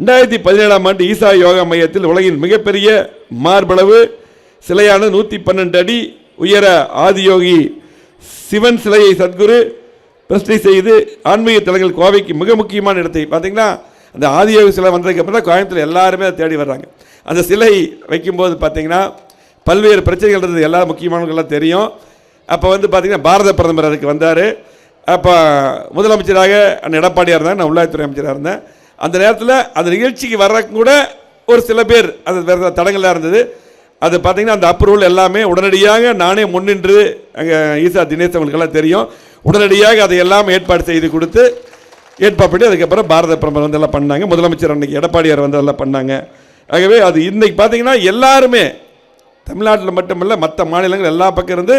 2017ஆம் ஆண்டு ஈசா யோகா மையத்தில் உலகின் மிகப்பெரிய மார்பளவு சிலையான 112 அடி உயர ஆதியோகி சிவன் சிலையை சத்குரு பிரதிஷ்டை செய்து ஆன்மீக தலங்கள் கோவைக்கு மிக முக்கியமான இடத்தை பார்த்தீங்கன்னா, அந்த ஆதியோகி சிலை வந்ததுக்கு அப்புறம் தான் கோயம்புத்தூர் எல்லாருமே அதை தேடி வர்றாங்க. அந்த சிலை வைக்கும்போது பார்த்தீங்கன்னா பல்வேறு பிரச்சனைகள் இருந்தது, எல்லா முக்கியமானவர்களெல்லாம் தெரியும். அப்போ வந்து பார்த்தீங்கன்னா பாரத பிரதமர் அதுக்கு வந்தார். அப்போ முதலமைச்சராக அந்த எடப்பாடியாக இருந்தாங்க, நான் உள்ளாட்சித்துறை அமைச்சராக இருந்தேன். அந்த நேரத்தில் அந்த நிகழ்ச்சிக்கு வர்றதுக்கு கூட ஒரு சில பேர் அது வேறு தடங்களாக இருந்தது. அது பார்த்தீங்கன்னா அந்த அப்ரூவல் எல்லாமே உடனடியாக நானே முன்னின்று அங்கே ஈசா தினேஷ் அவங்களுக்கெல்லாம் தெரியும், உடனடியாக அதை எல்லாம் ஏற்பாடு செய்து கொடுத்து ஏற்பாடு பண்ணி அதுக்கப்புறம் பாரத பிரதமர் வந்து எல்லாம் பண்ணாங்க. முதலமைச்சர் அன்றைக்கி எடப்பாடியார் வந்து எல்லாம் பண்ணாங்க. ஆகவே அது இன்றைக்கி பார்த்தீங்கன்னா எல்லாருமே தமிழ்நாட்டில் மட்டுமல்ல மற்ற மாநிலங்கள் எல்லா பக்கம் இருந்து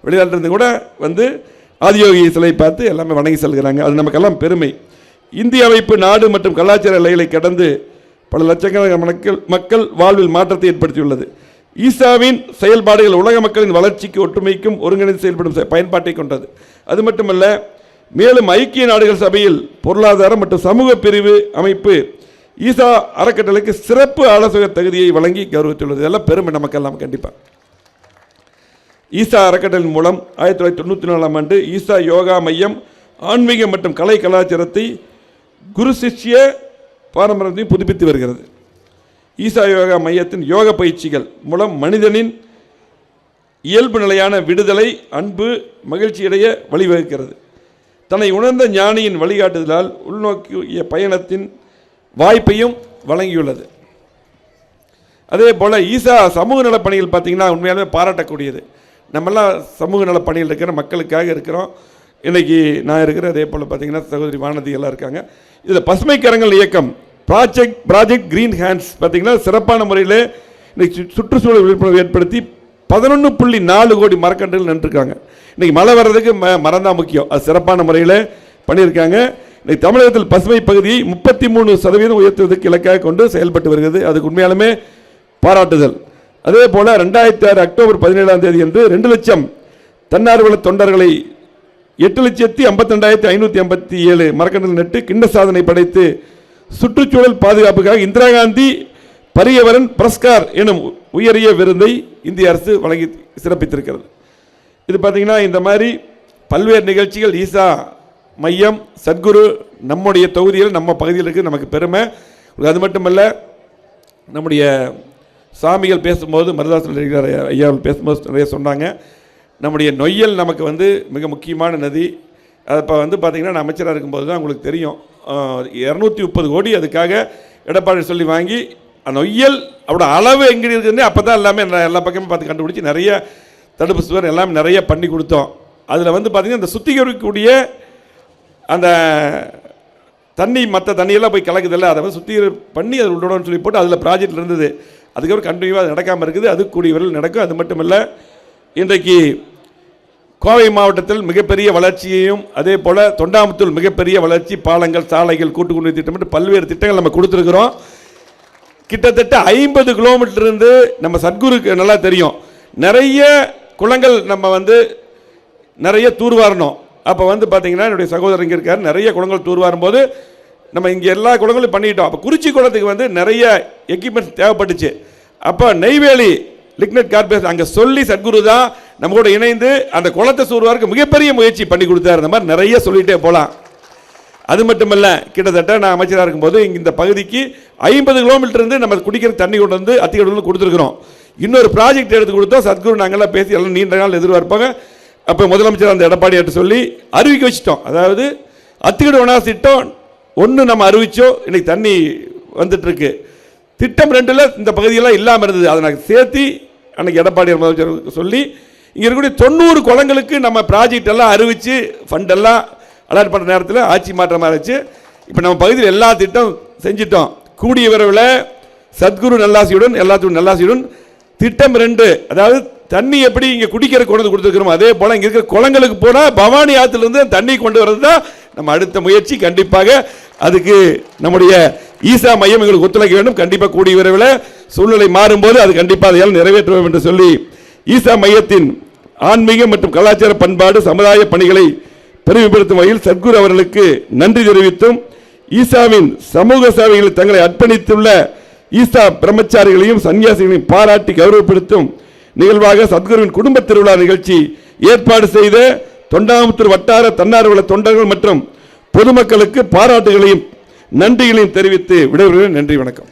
வெளிநாட்டிலிருந்து கூட வந்து ஆதியோகி சிலை பார்த்து எல்லாமே வணங்கி செல்கிறாங்க. அது நமக்கெல்லாம் பெருமை. இந்திய அமைப்பு நாடு மற்றும் கலாச்சார எல்லைகளை கடந்து பல லட்சக்கணக்கான மக்கள் வாழ்வில் மாற்றத்தை ஏற்படுத்தியுள்ளது. ஈசாவின் செயல்பாடுகள் உலக மக்களின் வளர்ச்சிக்கு ஒற்றுமைக்கும் ஒருங்கிணைந்து செயல்படும் பயன்பாட்டை கொண்டது. அது மட்டுமல்ல, மேலும் ஐக்கிய நாடுகள் சபையில் பொருளாதார மற்றும் சமூக பிரிவு அமைப்பு ஈசா அறக்கட்டளைக்கு சிறப்பு ஆலோசகர் தகுதியை வழங்கி கௌரவித்துள்ளது. இதெல்லாம் பெருமை நமக்கெல்லாம். கண்டிப்பாக ஈசா அறக்கட்டளை மூலம் 1994ஆம் ஆண்டு ஈசா யோகா மையம் ஆன்மீக மற்றும் கலை கலாச்சாரத்தை குரு சிஷ்ய பாரம்பரியத்தையும் புதுப்பித்து வருகிறது. ஈசா யோகா மையத்தின் யோக பயிற்சிகள் மூலம் மனிதனின் இயல்பு நிலையான விடுதலை, அன்பு, மகிழ்ச்சியடைய வழிவகுக்கிறது. தன்னை உணர்ந்த ஞானியின் வழிகாட்டுதலால் உள்நோக்கிய பயணத்தின் வாய்ப்பையும் வழங்கியுள்ளது. அதே போல் ஈசா சமூக நலப்பணிகள் பார்த்திங்கன்னா உண்மையாலுமே பாராட்டக்கூடியது. நம்மெல்லாம் சமூக நலப்பணிகள் இருக்கிற மக்களுக்காக இருக்கிறோம். இன்றைக்கி நான் இருக்கிற அதே போல் பார்த்திங்கன்னா சகோதரி வானதி எல்லாம் இருக்காங்க. இதில் பசுமை கரங்கள் இயக்கம் ப்ராஜெக்ட் கிரீன் ஹேண்ட்ஸ் பார்த்திங்கன்னா சிறப்பான முறையில் இன்றைக்கி சுற்றுச்சூழல் விழிப்புணர்வு ஏற்படுத்தி 11.4 கோடி மரக்கன்றுகள் நட்டுருக்காங்க. இன்றைக்கி மழை வர்றதுக்கு மரம் தான் முக்கியம். அது சிறப்பான முறையில் பண்ணியிருக்காங்க. இன்றைக்கி தமிழகத்தில் பசுமை பகுதியை 33% உயர்த்துவதற்கு இலக்காக கொண்டு செயல்பட்டு வருகிறது. அதுக்கு உண்மையாலுமே பாராட்டுதல். அதே போல் 2006 அக்டோபர் 17ஆம் தேதி என்று 2 லட்சம் தன்னார்வல தொண்டர்களை 8,52,587 மரக்கன்றுகள் நட்டு கிண்ண சாதனை படைத்து சுற்றுச்சூழல் பாதுகாப்புக்காக இந்திரா காந்தி பரியவரன் புரஸ்கார் எனும் உயரிய விருதை இந்திய அரசு வழங்கி சிறப்பித்திருக்கிறது. இது பார்த்திங்கன்னா இந்த மாதிரி பல்வேறு நிகழ்ச்சிகள் ஈசா மையம் சத்குரு நம்முடைய தொகுதியில் நம்ம பகுதியில் இருக்குது, நமக்கு பெருமை. அது மட்டுமல்ல, நம்முடைய சாமிகள் பேசும்போது மருதாசன் ஐயா பேசும்போது நிறைய சொன்னாங்க. நம்முடைய நொய்யல் நமக்கு வந்து மிக முக்கியமான நதி. அது இப்போ வந்து பார்த்திங்கன்னா நான் அமைச்சராக இருக்கும்போது தான் உங்களுக்கு தெரியும் 230 கோடி அதுக்காக எடப்பாடி சொல்லி வாங்கி நொய்யல் அவரோட அளவு எங்கே இருக்குதுன்னு அப்போ தான் எல்லாமே எல்லா பக்கமும் பார்த்து கண்டுபிடிச்சி நிறைய தடுப்பு சுவர் எல்லாமே நிறைய பண்ணி கொடுத்தோம். அதில் வந்து பார்த்திங்கன்னா இந்த சுத்திகரிக்கக்கூடிய அந்த தண்ணி மற்ற தண்ணியெல்லாம் போய் கலக்குதில்ல, அதை வந்து சுத்திகரி பண்ணி அதை விடணும்னு சொல்லி போட்டு அதில் ப்ராஜெக்ட் இருந்தது. அதுக்கப்புறம் கண்டினியூவாக நடக்காமல் இருக்குது. அது கூடிய விரைவில் நடக்கும். அது மட்டும் இல்லை, இன்றைக்கு கோவை மாவட்டத்தில் மிகப்பெரிய வளர்ச்சியையும் அதே போல் தொண்டாமுத்தூர் மிகப்பெரிய வளர்ச்சி, பாலங்கள், சாலைகள், கூட்டுக்குடிநீர் திட்டம், பல்வேறு திட்டங்கள் நம்ம கொடுத்துருக்குறோம். கிட்டத்தட்ட 50 கிலோமீட்டர் இருந்து நம்ம சத்குருக்கு நல்லா தெரியும், நிறைய குளங்கள் நம்ம வந்து நிறைய தூர்வாரணும். அப்போ வந்து பார்த்திங்கன்னா என்னுடைய சகோதரர் இங்கே இருக்கார், நிறைய குளங்கள் தூர்வாரும் போது நம்ம இங்கே எல்லா குளங்களும் பண்ணிட்டோம். அப்போ குறிச்சி குளத்துக்கு வந்து நிறைய எக்யூப்மெண்ட்ஸ் தேவைப்பட்டுச்சு. அப்போ நெய்வேலி லிக்னட் கார்பரேஷன் அங்கே சொல்லி சத்குரு தான் நம்ம கூட இணைந்து அந்த குளத்தை சூர்வாருக்கு மிகப்பெரிய முயற்சி பண்ணி கொடுத்தாரு. இந்த மாதிரி நிறைய சொல்லிகிட்டே போகலாம். அது மட்டுமல்ல, கிட்டத்தட்ட நான் அமைச்சராக இருக்கும்போது இங்கே இந்த பகுதிக்கு 50 கிலோமீட்டர் இருந்து நம்ம குடிக்கிற தண்ணி கொண்டு வந்து அத்திக்கடலில் கொடுத்துருக்குறோம். இன்னொரு ப்ராஜெக்ட் எடுத்து கொடுத்தோம். சத்குரு நாங்கள்லாம் பேசி எல்லாம் நீண்ட நாள் எதிர்பார்ப்பாங்க. அப்போ முதலமைச்சர் அந்த எடப்பாடியாட்ட சொல்லி அறிவிக்க வச்சிட்டோம். அதாவது அத்திக்கடல் வனாஸ் திட்டம் 1 நம்ம அறிவிச்சோம். இன்றைக்கி தண்ணி வந்துட்டுருக்கு. திட்டம் 2ல் இந்த பகுதியெல்லாம் இல்லாமல் இருந்தது. அதை நாங்கள் சேர்த்து அன்றைக்கி எடப்பாடியார் முதலமைச்சர் சொல்லி இங்கே இருக்கக்கூடிய 90 குளங்களுக்கு நம்ம ப்ராஜெக்ட் எல்லாம் அறிவித்து ஃபண்டெல்லாம் அலாட் பண்ணுற நேரத்தில் ஆட்சி மாற்றமாக இருந்துச்சு. இப்போ நம்ம பகுதியில் எல்லா திட்டம் செஞ்சிட்டோம். கூடிய விரைவில் சத்குரு நல்லாசியுடன் எல்லாத்துக்கும் நல்லாசியுடன் திட்டம் 2, அதாவது தண்ணி எப்படி இங்கே குடிக்கிற கொண்டு கொடுத்துருக்கிறோம் அதே போல் இங்கே இருக்கிற குளங்களுக்கு போனால் பவானி ஆற்றுலேருந்து தண்ணி கொண்டு வர்றது தான் நம்ம அடுத்த முயற்சி. கண்டிப்பாக அதுக்கு நம்முடைய ஈசா மையம் எங்களுக்கு ஒத்துழைக்க வேண்டும். கண்டிப்பாக கூடிய விரைவில் சூழ்நிலை மாறும்போது அது கண்டிப்பாக அதையால் நிறைவேற்றுவோம் என்று சொல்லி ஈசா மையத்தின் ஆன்மீக மற்றும் கலாச்சார பண்பாடு சமுதாய பணிகளை பெருமைப்படுத்தும் வகையில் சத்குரு அவர்களுக்கு நன்றி தெரிவித்தும் ஈசாவின் சமூக சேவைகளில் தங்களை அர்ப்பணித்துள்ள ஈசா பிரம்மச்சாரிகளையும் சன்னியாசிகளையும் பாராட்டி கௌரவப்படுத்தும் நிகழ்வாக சத்குருவின் குடும்ப திருவிழா நிகழ்ச்சி ஏற்பாடு செய்த தொண்டாமுத்தூர் வட்டார தன்னார்வல தொண்டர்கள் மற்றும் பொதுமக்களுக்கு பாராட்டுகளையும் நன்றிகளையும் தெரிவித்து விடைபெறுகிறேன். நன்றி, வணக்கம்.